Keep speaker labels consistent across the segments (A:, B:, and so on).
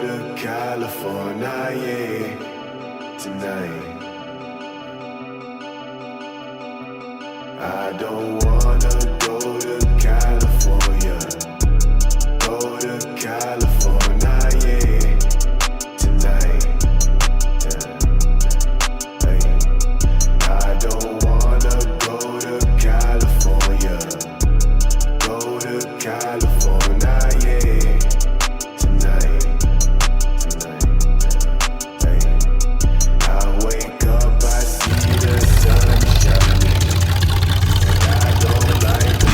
A: to California, yeah, tonight. I don't wanna go to California. Go to California, yeah, tonight. Yeah. Hey. I don't wanna go to California. Go to California, yeah, tonight. Hey. I wake up, I see the sun shining. I don't like the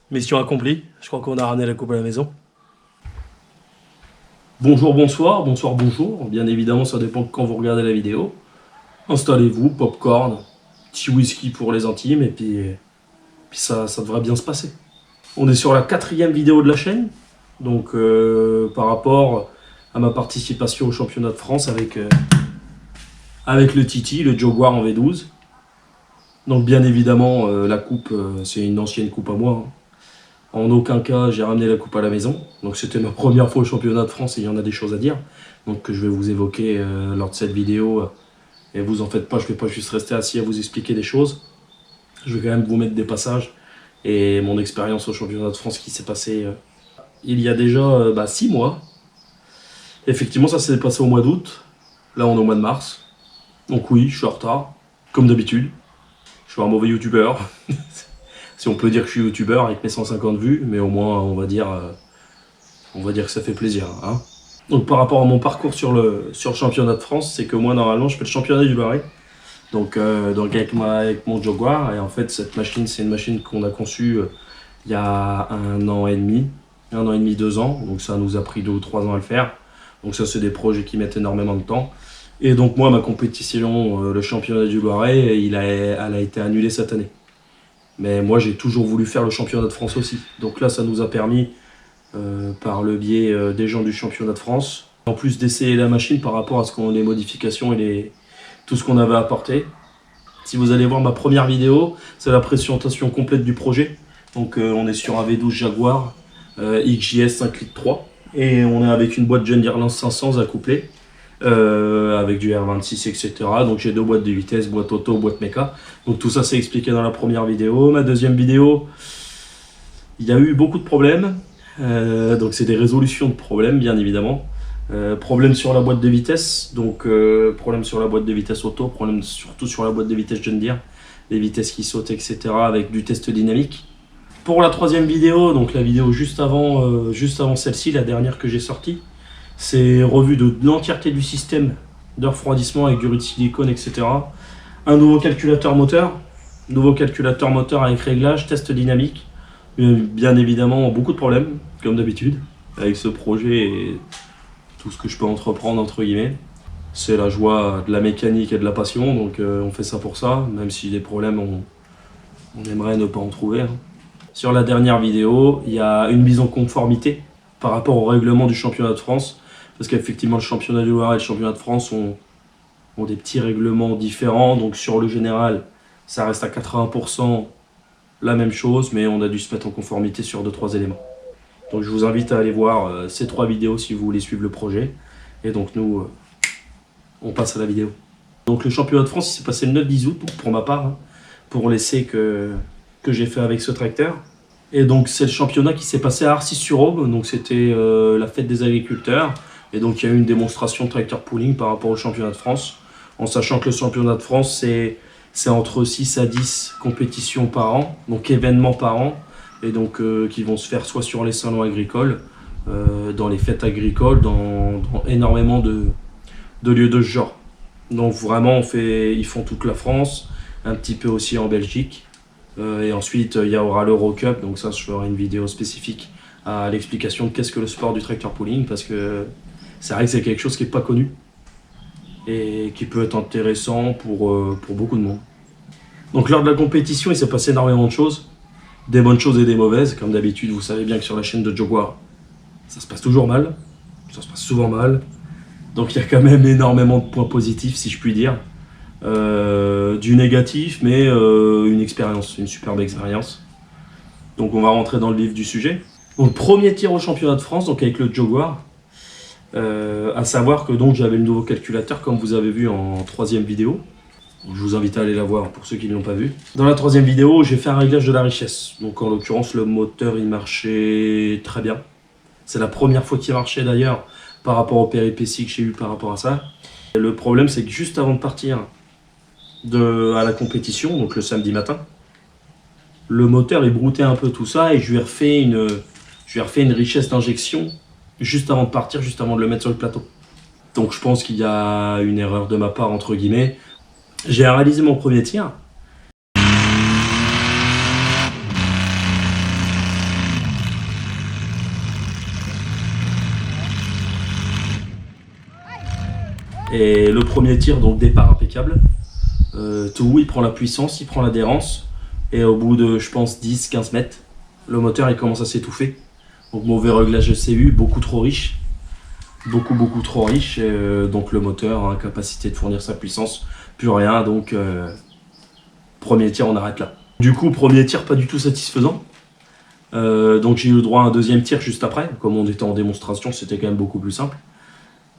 B: Mission accomplie, je crois qu'on a ramené la coupe à la maison. Bonjour, bonsoir, bonsoir, bonjour. Bien évidemment, ça dépend de quand vous regardez la vidéo. Installez-vous, popcorn, petit whisky pour les intimes, et puis ça devrait bien se passer. On est sur la 4e vidéo de la chaîne, donc par rapport à ma participation au championnat de France avec le Titi, le Jaguar en V12. Donc bien évidemment, la coupe, c'est une ancienne coupe à moi, hein. En aucun cas, j'ai ramené la coupe à la maison. Donc c'était ma première fois au championnat de France et il y en a des choses à dire. Donc que je vais vous évoquer lors de cette vidéo. Et vous en faites pas, je ne vais pas juste rester assis à vous expliquer des choses. Je vais quand même vous mettre des passages et mon expérience au championnat de France qui s'est passé il y a déjà 6 mois. Effectivement, ça s'est passé au mois d'août. Là, on est au mois de mars. Donc oui, je suis en retard, comme d'habitude. Je suis un mauvais youtubeur. Si on peut dire que je suis youtubeur avec mes 150 vues, mais au moins on va dire que ça fait plaisir, hein. Donc par rapport à mon parcours sur le championnat de France, c'est que moi normalement je fais le championnat du Loiret. Donc avec mon Jaguar, et en fait cette machine c'est une machine qu'on a conçue il y a 1 an et demi, 2 ans, donc ça nous a pris 2 ou 3 ans à le faire. Donc ça c'est des projets qui mettent énormément de temps. Et donc moi ma compétition, le championnat du Loiret, elle a été annulée cette année. Mais moi, j'ai toujours voulu faire le championnat de France aussi. Donc là, ça nous a permis, par le biais des gens du championnat de France, en plus d'essayer la machine par rapport à les modifications et tout ce qu'on avait apporté. Si vous allez voir ma première vidéo, c'est la présentation complète du projet. Donc on est sur un V12 Jaguar XJS 5 litres 3. Et on est avec une boîte John Deere Lance 500 accouplée. Avec du R26, etc. Donc j'ai 2 boîtes de vitesse, boîte auto, boîte méca. Donc tout ça c'est expliqué dans la première vidéo. Ma deuxième vidéo, il y a eu beaucoup de problèmes. Donc c'est des résolutions de problèmes bien évidemment. Problème sur la boîte de vitesse, donc problème sur la boîte de vitesse auto, problème surtout sur la boîte de vitesse John Deere, les vitesses qui sautent, etc. avec du test dynamique. Pour la 3e vidéo, donc la vidéo juste avant celle-ci, la dernière que j'ai sortie, c'est revue de l'entièreté du système de refroidissement avec du riz de silicone, etc. Un nouveau calculateur moteur avec réglage, test dynamique. Bien évidemment, beaucoup de problèmes, comme d'habitude, avec ce projet et tout ce que je peux entreprendre, entre guillemets. C'est la joie de la mécanique et de la passion, donc on fait ça pour ça, même si les problèmes, on aimerait ne pas en trouver, hein. Sur la dernière vidéo, il y a une mise en conformité par rapport au règlement du championnat de France. Parce qu'effectivement, le championnat du Loiret et le championnat de France ont des petits règlements différents. Donc sur le général, ça reste à 80% la même chose, mais on a dû se mettre en conformité sur 2-3 éléments. Donc je vous invite à aller voir ces 3 vidéos si vous voulez suivre le projet. Et donc nous, on passe à la vidéo. Donc le championnat de France, il s'est passé le 9-10 août pour ma part, hein, pour l'essai que j'ai fait avec ce tracteur. Et donc c'est le championnat qui s'est passé à Arcis-sur-Aube. Donc c'était la fête des agriculteurs. Et donc il y a eu une démonstration de tracteur pooling par rapport au championnat de France, en sachant que le championnat de France c'est entre 6 à 10 compétitions par an, donc événements par an, et donc qui vont se faire soit sur les salons agricoles, dans les fêtes agricoles, dans énormément de lieux de ce genre. Donc vraiment ils font toute la France, un petit peu aussi en Belgique, et ensuite il y aura l'Eurocup, donc ça je ferai une vidéo spécifique à l'explication de qu'est-ce que le sport du tracteur pooling, parce que c'est vrai que c'est quelque chose qui n'est pas connu et qui peut être intéressant pour beaucoup de monde. Donc lors de la compétition, il s'est passé énormément de choses. Des bonnes choses et des mauvaises, comme d'habitude, vous savez bien que sur la chaîne de Jaguar, ça se passe toujours mal, ça se passe souvent mal. Donc il y a quand même énormément de points positifs, si je puis dire. Du négatif, mais une expérience, une superbe expérience. Donc on va rentrer dans le vif du sujet. Donc premier tir au championnat de France, donc avec le Jaguar. À savoir que donc j'avais le nouveau calculateur, comme vous avez vu en troisième vidéo. Je vous invite à aller la voir pour ceux qui ne l'ont pas vu. Dans la troisième vidéo, j'ai fait un réglage de la richesse. Donc en l'occurrence, le moteur il marchait très bien. C'est la première fois qu'il marchait d'ailleurs par rapport aux péripéties que j'ai eu par rapport à ça. Et le problème, c'est que juste avant de partir à la compétition, donc le samedi matin, le moteur il broutait un peu tout ça et je lui ai refait une richesse d'injection juste avant de partir, juste avant de le mettre sur le plateau. Donc je pense qu'il y a une erreur de ma part, entre guillemets. J'ai réalisé mon premier tir. Et le premier tir, donc départ impeccable. Tout, il prend la puissance, il prend l'adhérence. Et au bout de, je pense, 10-15 mètres, le moteur il commence à s'étouffer. Donc mauvais réglage de CU, beaucoup trop riche. Beaucoup trop riche. Donc le moteur a incapacité de fournir sa puissance. Plus rien, donc premier tir, on arrête là. Du coup, premier tir pas du tout satisfaisant. Donc j'ai eu le droit à un deuxième tir juste après. Comme on était en démonstration, c'était quand même beaucoup plus simple.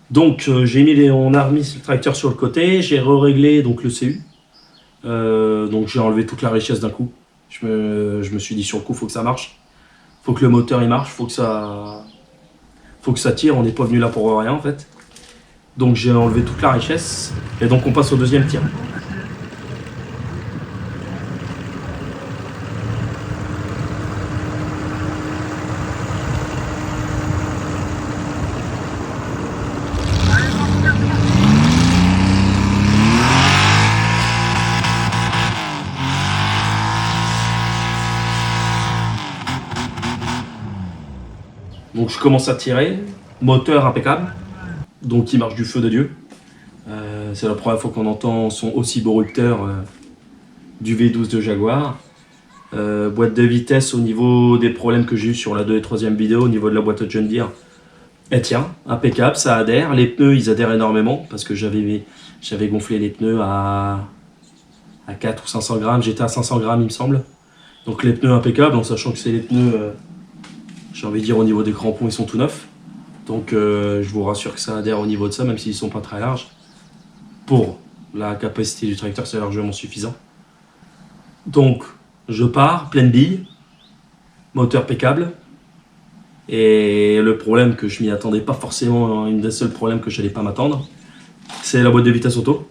B: Donc on a remis le tracteur sur le côté, j'ai réglé donc le CU. Donc j'ai enlevé toute la richesse d'un coup. Je me suis dit sur le coup, faut que ça marche. Faut que le moteur il marche, faut que ça tire, on n'est pas venu là pour rien en fait. Donc j'ai enlevé toute la richesse et donc on passe au deuxième tir. Donc je commence à tirer, moteur impeccable, donc il marche du feu de Dieu. C'est la première fois qu'on entend son aussi beau rupteur du V12 de Jaguar. Boîte de vitesse au niveau des problèmes que j'ai eu sur la 2 et 3e vidéo, au niveau de la boîte John Deere, elle tient, impeccable, ça adhère. Les pneus ils adhèrent énormément parce que j'avais gonflé les pneus à 4 ou 500 grammes, j'étais à 500 grammes il me semble. Donc les pneus impeccables, en sachant que c'est les pneus, j'ai envie de dire au niveau des crampons ils sont tout neufs. Donc je vous rassure que ça adhère au niveau de ça, même s'ils ne sont pas très larges. Pour la capacité du tracteur, c'est largement suffisant. Donc je pars, pleine bille, moteur impeccable. Et le problème que je m'y attendais pas forcément, une des seuls problèmes que je n'allais pas m'attendre, c'est la boîte de vitesse auto.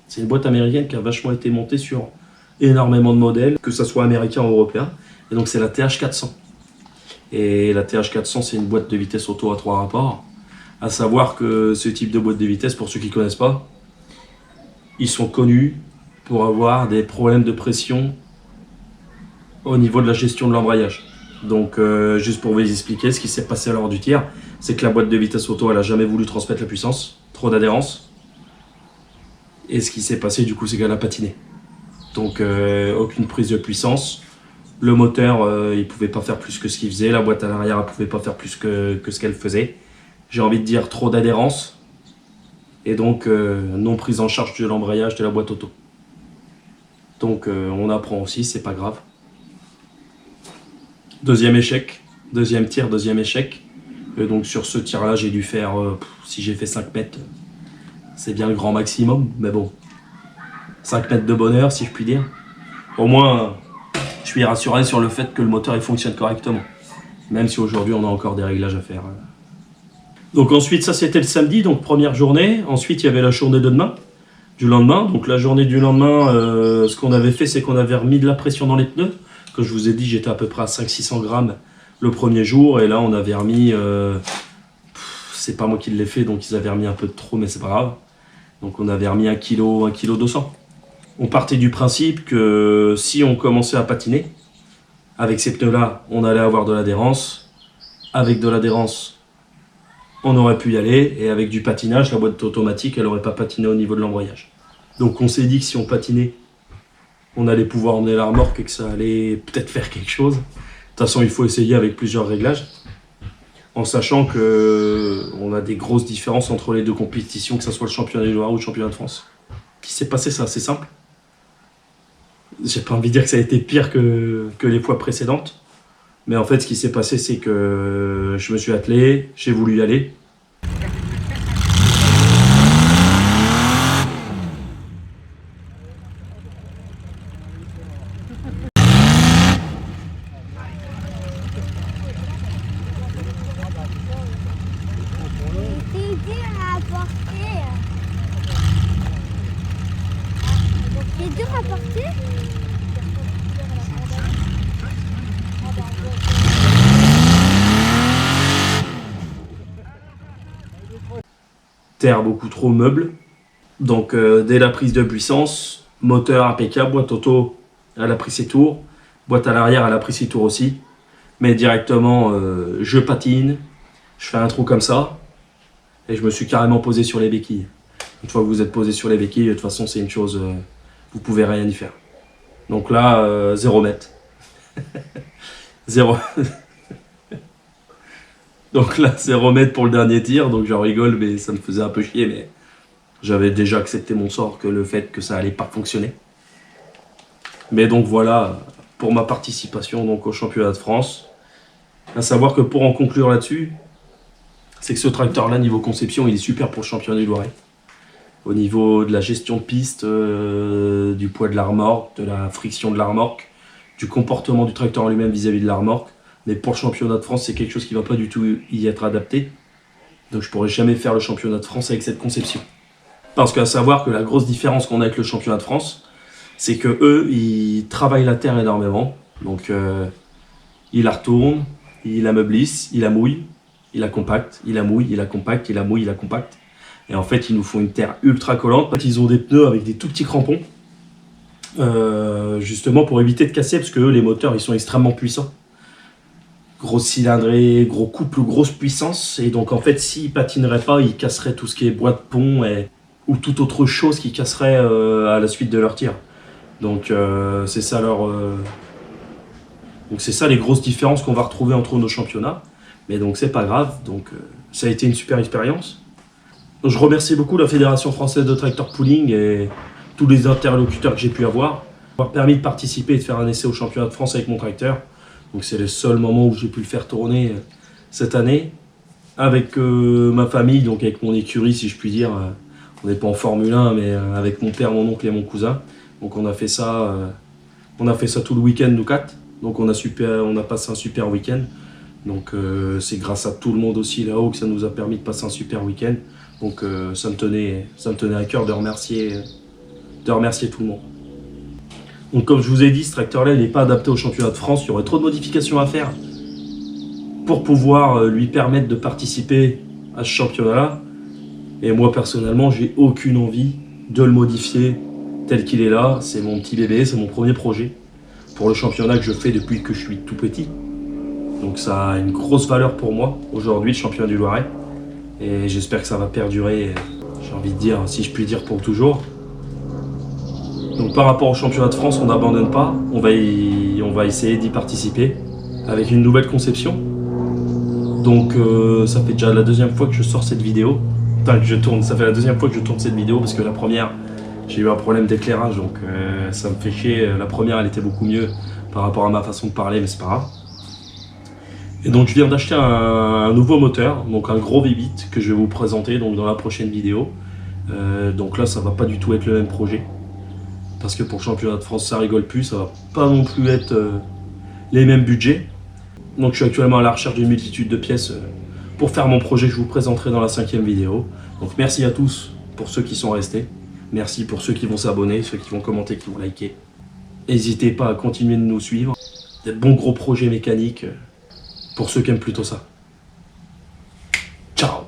B: C'est une boîte américaine qui a vachement été montée sur énormément de modèles, que ce soit américain ou européen. Et donc c'est la TH400. Et la TH400, c'est une boîte de vitesse auto à 3 rapports. À savoir que ce type de boîte de vitesse, pour ceux qui ne connaissent pas, ils sont connus pour avoir des problèmes de pression au niveau de la gestion de l'embrayage. Donc juste pour vous expliquer, ce qui s'est passé lors du tir, c'est que la boîte de vitesse auto, elle n'a jamais voulu transmettre la puissance, trop d'adhérence. Et ce qui s'est passé du coup, c'est qu'elle a patiné. Donc aucune prise de puissance. Le moteur, il ne pouvait pas faire plus que ce qu'il faisait. La boîte à l'arrière, elle ne pouvait pas faire plus que ce qu'elle faisait. J'ai envie de dire trop d'adhérence. Et donc, non prise en charge de l'embrayage de la boîte auto. Donc, on apprend aussi, c'est pas grave. Deuxième échec. Deuxième tir, deuxième échec. Et donc, sur ce tir-là, j'ai dû faire, si j'ai fait 5 mètres, c'est bien le grand maximum. Mais bon, 5 mètres de bonheur, si je puis dire. Au moins... je suis rassuré sur le fait que le moteur il fonctionne correctement. Même si aujourd'hui on a encore des réglages à faire. Donc ensuite ça c'était le samedi, donc première journée. Ensuite il y avait la journée de demain, du lendemain. Donc la journée du lendemain, ce qu'on avait fait c'est qu'on avait remis de la pression dans les pneus. Comme je vous ai dit, j'étais à peu près à 500-600 grammes le premier jour. Et là on avait remis, c'est pas moi qui l'ai fait, donc ils avaient remis un peu de trop, mais c'est pas grave. Donc on avait remis 1 kg 200. On partait du principe que si on commençait à patiner, avec ces pneus-là, on allait avoir de l'adhérence. Avec de l'adhérence, on aurait pu y aller. Et avec du patinage, la boîte automatique, elle n'aurait pas patiné au niveau de l'embrayage. Donc on s'est dit que si on patinait on allait pouvoir emmener la remorque et que ça allait peut-être faire quelque chose. De toute façon, il faut essayer avec plusieurs réglages, en sachant qu'on a des grosses différences entre les deux compétitions, que ce soit le championnat du Loiret ou le championnat de France. Ce qui s'est passé, c'est assez simple. J'ai pas envie de dire que ça a été pire que les fois précédentes, mais en fait, ce qui s'est passé, c'est que je me suis attelé, j'ai voulu y aller.
C: C'est dur à porter. C'est dur à porter.
B: Terre beaucoup trop meuble. Donc dès la prise de puissance, moteur impeccable, boîte auto, elle a pris ses tours, boîte à l'arrière, elle a pris ses tours aussi. Mais directement, je patine, je fais un trou comme ça, et je me suis carrément posé sur les béquilles. Une fois que vous êtes posé sur les béquilles, de toute façon c'est une chose, vous pouvez rien y faire. Donc là, 0 mètre. 0. Donc là, 0 mètre pour le dernier tir, donc j'en rigole, mais ça me faisait un peu chier, mais j'avais déjà accepté mon sort, que le fait que ça allait pas fonctionner. Mais donc voilà, pour ma participation donc, au championnat de France. À savoir que pour en conclure là-dessus, c'est que ce tracteur-là, niveau conception, il est super pour le championnat du Loiret. Au niveau de la gestion de piste, du poids de la remorque, de la friction de la remorque, du comportement du tracteur en lui-même vis-à-vis de la remorque. Mais pour le championnat de France, c'est quelque chose qui ne va pas du tout y être adapté. Donc je ne pourrai jamais faire le championnat de France avec cette conception. Parce qu'à savoir que la grosse différence qu'on a avec le championnat de France, c'est que eux, ils travaillent la terre énormément. Donc ils la retournent, ils la meublissent, ils la mouillent, ils la compactent, ils la mouillent, ils la compactent, ils la mouillent, ils la compactent. Et en fait, ils nous font une terre ultra collante. Ils ont des pneus avec des tout petits crampons. Justement pour éviter de casser, parce que eux, les moteurs, ils sont extrêmement puissants. Grosse cylindrée, gros couple, grosse puissance. Et donc en fait, s'ils patineraient pas, ils casseraient tout ce qui est bois de pont ou toute autre chose qui casserait à la suite de leur tir. Donc c'est ça donc c'est ça les grosses différences qu'on va retrouver entre nos championnats. Mais donc c'est pas grave. Donc ça a été une super expérience. Je remercie beaucoup la Fédération française de tracteur pooling et tous les interlocuteurs que j'ai pu avoir permis de participer et de faire un essai au championnat de France avec mon tracteur. Donc c'est le seul moment où j'ai pu le faire tourner cette année avec ma famille, donc avec mon écurie si je puis dire. On n'est pas en Formule 1 mais avec mon père, mon oncle et mon cousin. Donc on a fait ça tout le week-end nous quatre. Donc on a passé un super week-end. Donc c'est grâce à tout le monde aussi là-haut que ça nous a permis de passer un super week-end. Donc ça me tenait à cœur de remercier tout le monde. Donc comme je vous ai dit, ce tracteur-là, il n'est pas adapté au championnat de France. Il y aurait trop de modifications à faire pour pouvoir lui permettre de participer à ce championnat-là. Et moi, personnellement, j'ai aucune envie de le modifier tel qu'il est là. C'est mon petit bébé, c'est mon premier projet pour le championnat que je fais depuis que je suis tout petit. Donc ça a une grosse valeur pour moi aujourd'hui, le championnat du Loiret. Et j'espère que ça va perdurer, j'ai envie de dire, si je puis dire, pour toujours. Donc par rapport au championnat de France, on n'abandonne pas, on va essayer d'y participer avec une nouvelle conception. Donc ça fait déjà la deuxième fois que je sors cette vidéo, ça fait la deuxième fois que je tourne cette vidéo parce que la première, j'ai eu un problème d'éclairage, donc ça me fait chier. La première, elle était beaucoup mieux par rapport à ma façon de parler, mais c'est pas grave. Et donc je viens d'acheter un nouveau moteur, donc un gros V8 que je vais vous présenter donc, dans la prochaine vidéo. Donc là, ça va pas du tout être le même projet. Parce que pour le championnat de France, ça rigole plus, ça va pas non plus être les mêmes budgets. Donc je suis actuellement à la recherche d'une multitude de pièces pour faire mon projet que je vous présenterai dans la 5e vidéo. Donc merci à tous pour ceux qui sont restés. Merci pour ceux qui vont s'abonner, ceux qui vont commenter, qui vont liker. N'hésitez pas à continuer de nous suivre. Des bons gros projets mécaniques pour ceux qui aiment plutôt ça. Ciao!